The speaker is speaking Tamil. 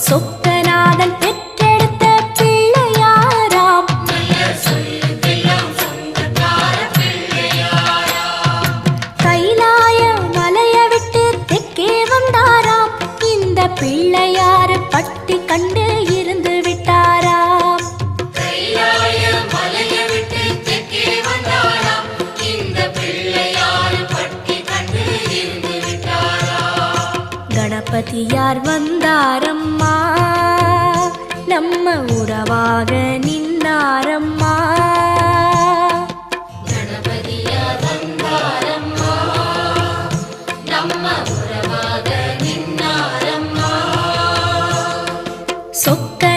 சொக்கநாதன் பெற்றெடுத்த பிள்ளையாராம். கைலாய மலைய விட்டு தெற்கே வந்தாராம். இந்த பிள்ளையார் பட்டி கண்டு இருந்து விட்டாராம். கணபதியார் வந்தாரம்மா, நம்ம உறவாக நின்னாரம்மா. கணபதியார் வந்தாரம்மா, நம்ம உறவாக நின்னாரம்மா. சொக்க